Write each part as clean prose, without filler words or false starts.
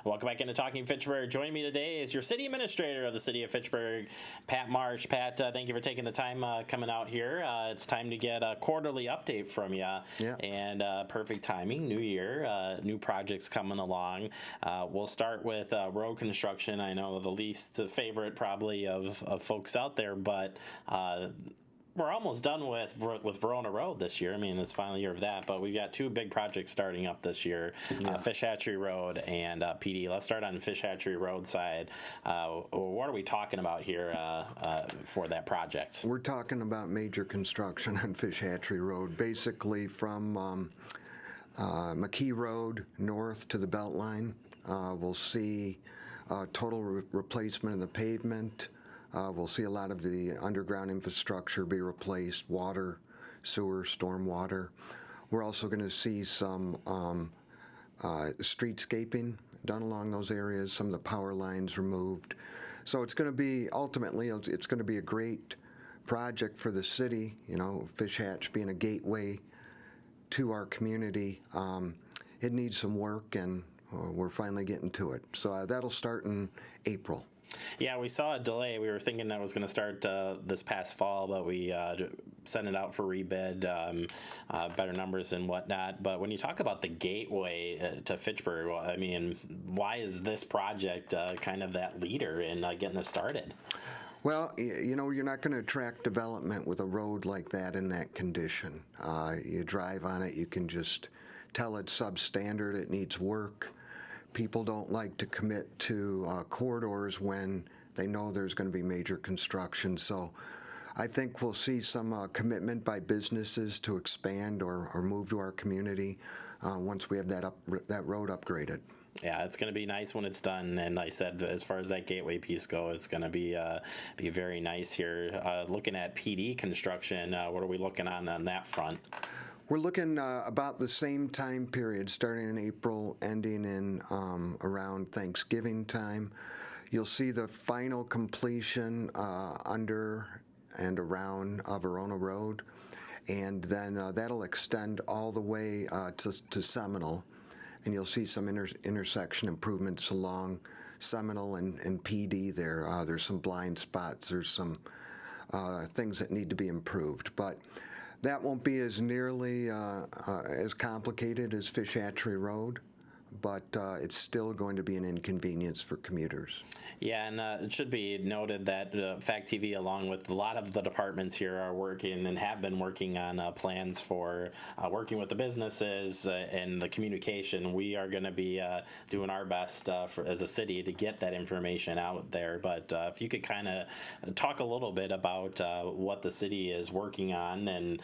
Welcome back into Talking Fitchburg. Joining me today is your city administrator of the City of Fitchburg, Pat Marsh. Pat, thank you for taking the time coming out here. It's time to get a quarterly update from you. Yeah. And perfect timing, new year, new projects coming along. We'll start with road construction. I know the least favorite probably of folks out there, but we're almost done with Verona Road this year. I mean, it's the final year of that, but we've got two big projects starting up this year, Fish Hatchery Road and PD. Let's start on Fish Hatchery Road side. What are we talking about here for that project? We're talking about major construction on Fish Hatchery Road, basically from McKee Road north to the Beltline. We'll see total replacement of the pavement. We'll see a lot of the underground infrastructure be replaced, water, sewer, stormwater. We're also going to see some streetscaping done along those areas, some of the power lines removed. So it's going to be, ultimately, it's going to be a great project for the city, you know, Fish Hatch being a gateway to our community. It needs some work, and we're finally getting to it. So that'll start in April. Yeah, we saw a delay. We were thinking that was going to start this past fall, but we sent it out for rebid, better numbers and whatnot. But when you talk about the gateway to Fitchburg, well, I mean, why is this project kind of that leader in getting this started? Well, you know, you're not going to attract development with a road like that in that condition. You drive on it, you can just tell it's substandard, it needs work. People don't like to commit to corridors when they know there's going to be major construction. So I think we'll see some commitment by businesses to expand or move to our community once we have that road upgraded. Yeah, it's going to be nice when it's done, and like I said, as far as that gateway piece goes, it's going to be very nice here. Looking at PD construction, what are we looking on that front? We're looking about the same time period, starting in April, ending in around Thanksgiving time. You'll see the final completion under and around Verona Road, and then that'll extend all the way to Seminole, and you'll see some intersection improvements along Seminole and PD there. There's some blind spots, there's some things that need to be improved, but that won't be as nearly as complicated as Fish Hatchery Road, but it's still going to be an inconvenience for commuters. Yeah, and it should be noted that Fact TV, along with a lot of the departments here, are working and have been working on plans for working with the businesses and the communication. We are going to be doing our best as a city to get that information out there. But if you could kind of talk a little bit about what the city is working on and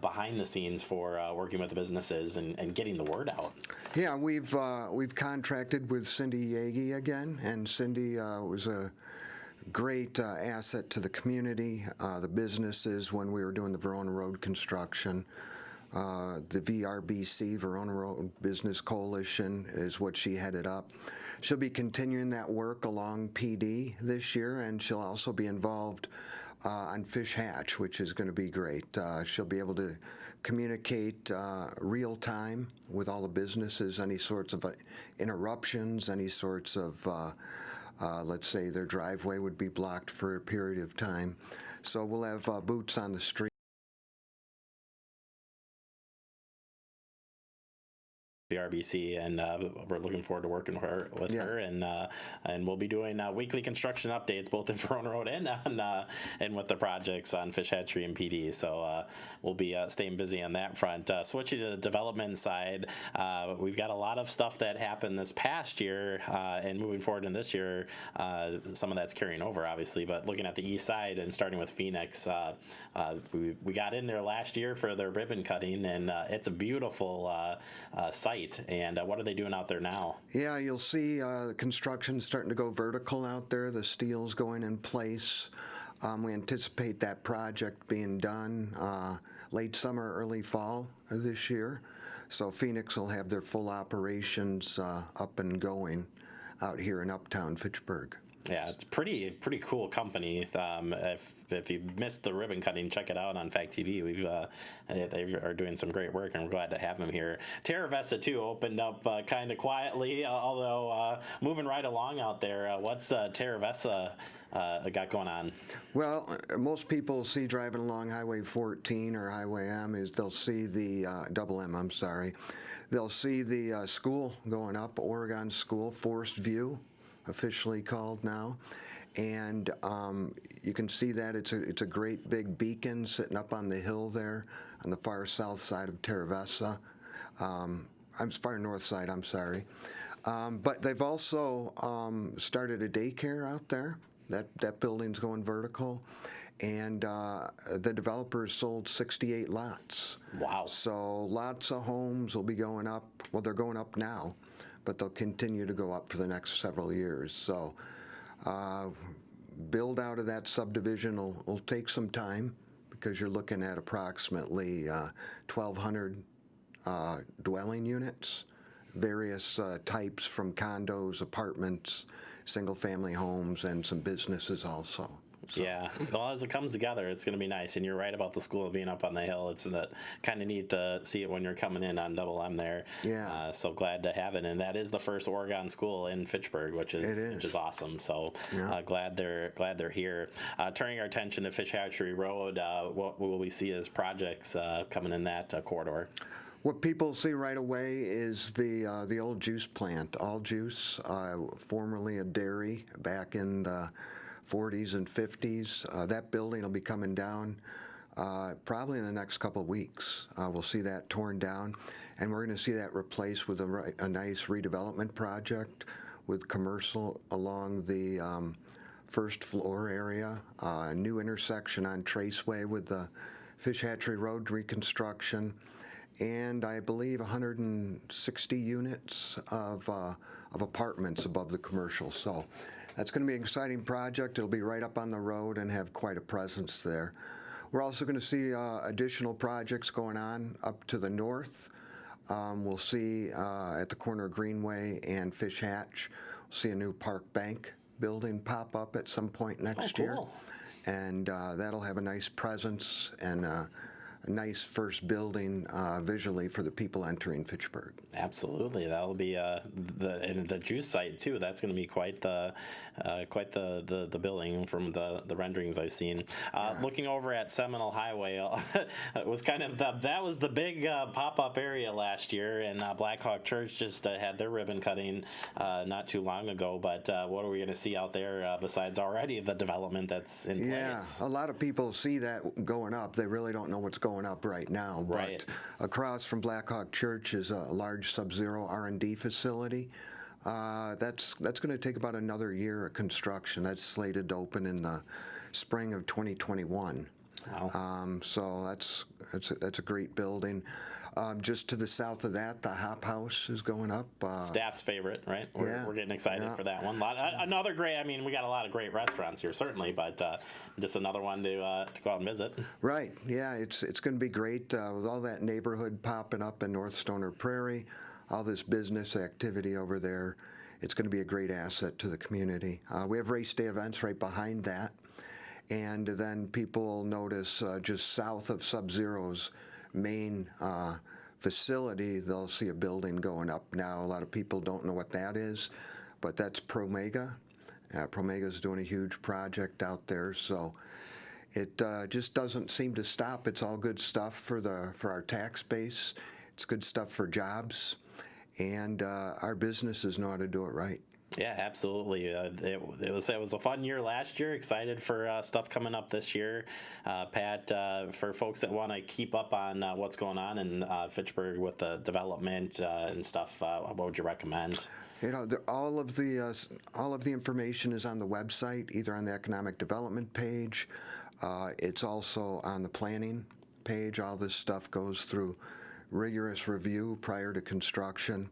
behind the scenes for working with the businesses and getting the word out. Yeah, we've contracted with Cindy Yagi again, and Cindy was a great asset to the community, the businesses when we were doing the Verona Road construction. The VRBC, Verona Road Business Coalition, is what she headed up. She'll be continuing that work along PD this year, and she'll also be involved on Fish Hatch, which is going to be great. She'll be able to communicate real time with all the businesses, any sorts of interruptions, any sorts of, let's say their driveway would be blocked for a period of time. So we'll have boots on the street. The RBC, and we're looking forward to working with her, and we'll be doing weekly construction updates both in Verona Road and with the projects on Fish Hatchery and PD. So we'll be staying busy on that front. Switching to the development side, we've got a lot of stuff that happened this past year and moving forward in this year. Some of that's carrying over, obviously, but looking at the east side and starting with Phoenix, we got in there last year for their ribbon cutting, and it's a beautiful site. And what are they doing out there now? Yeah, you'll see the construction starting to go vertical out there. The steel's going in place. We anticipate that project being done late summer, early fall of this year. So Phoenix will have their full operations up and going out here in uptown Fitchburg. Yeah, it's pretty cool company. If you missed the ribbon cutting, check it out on Fact TV. They are doing some great work, and we're glad to have them here. Terra Vesta too opened up kind of quietly, although moving right along out there. What's Terra Vesta got going on? Well, most people see driving along Highway 14 or Highway M is they'll see the double M. I'm sorry, they'll see the school going up, Oregon School, Forest View, officially called now, and you can see that it's a great big beacon sitting up on the hill there on the far south side of Terra Vesta. I'm far north side. I'm sorry, but they've also started a daycare out there. That building's going vertical, and the developers sold 68 lots. Wow! So lots of homes will be going up. Well, they're going up now, but they'll continue to go up for the next several years. So build out of that subdivision will take some time because you're looking at approximately 1,200 dwelling units, various types from condos, apartments, single-family homes, and some businesses also. So. Yeah, well, as it comes together, it's going to be nice. And you're right about the school being up on the hill. It's kind of neat to see it when you're coming in on Double M there. Yeah. So glad to have it. And that is the first Oregon school in Fitchburg, which is awesome. So yeah. Glad they're here. Turning our attention to Fish Hatchery Road, what will we see as projects coming in that corridor? What people see right away is the old juice plant, All Juice, formerly a dairy back in the 40s and 50s. That building will be coming down probably in the next couple of weeks. We'll see that torn down, and we're going to see that replaced with a nice redevelopment project with commercial along the first floor area, a new intersection on Traceway with the Fish Hatchery Road reconstruction, and I believe 160 units of apartments above the commercial. So that's going to be an exciting project. It'll be right up on the road and have quite a presence there. We're also going to see additional projects going on up to the north. We'll see at the corner of Greenway and Fish Hatch, we'll see a new Park Bank building pop up at some point next year. And that'll have a nice presence and a nice first building visually for the people entering Fitchburg. Absolutely, that'll be the juice site too. That's going to be quite the building from the renderings I've seen. Looking over at Seminole Highway, it was kind of that was the big pop-up area last year, and Black Hawk Church just had their ribbon cutting not too long ago. But what are we going to see out there besides already the development that's in place? Yeah, a lot of people see that going up. They really don't know what's going up right now. Right. But across from Black Hawk Church is a large Sub-Zero R&D facility. That's going to take about another year of construction. That's slated to open in the spring of 2021. Wow. So that's a great building. Just to the south of that, the Hop House is going up. Staff's favorite, right? We're getting excited for that one. Another great. I mean, we got a lot of great restaurants here, certainly, but just another one to go out and visit. Right. Yeah, it's going to be great with all that neighborhood popping up in North Stoner Prairie, all this business activity over there. It's going to be a great asset to the community. We have race day events right behind that, and then people notice just south of Sub-Zero's main facility, they'll see a building going up now. A lot of people don't know what that is, but that's Promega. Promega's doing a huge project out there, so it just doesn't seem to stop. It's all good stuff for our tax base. It's good stuff for jobs, and our businesses know how to do it right. Yeah, absolutely. It was a fun year last year. Excited for stuff coming up this year. Pat, for folks that want to keep up on what's going on in Fitchburg with the development and stuff, what would you recommend? You know, all of the information is on the website, either on the economic development page. It's also on the planning page. All this stuff goes through rigorous review prior to construction.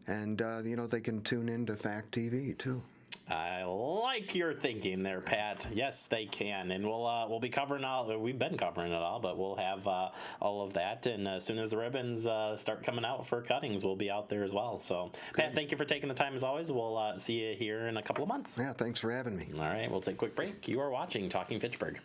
And, they can tune into Fact TV, too. I like your thinking there, Pat. Yes, they can, and we'll be covering all. We've been covering it all, but we'll have all of that. And as soon as the ribbons start coming out for cuttings, we'll be out there as well. So, Pat, thank you for taking the time as always. We'll see you here in a couple of months. Yeah, thanks for having me. All right, we'll take a quick break. You are watching Talking Fitchburg.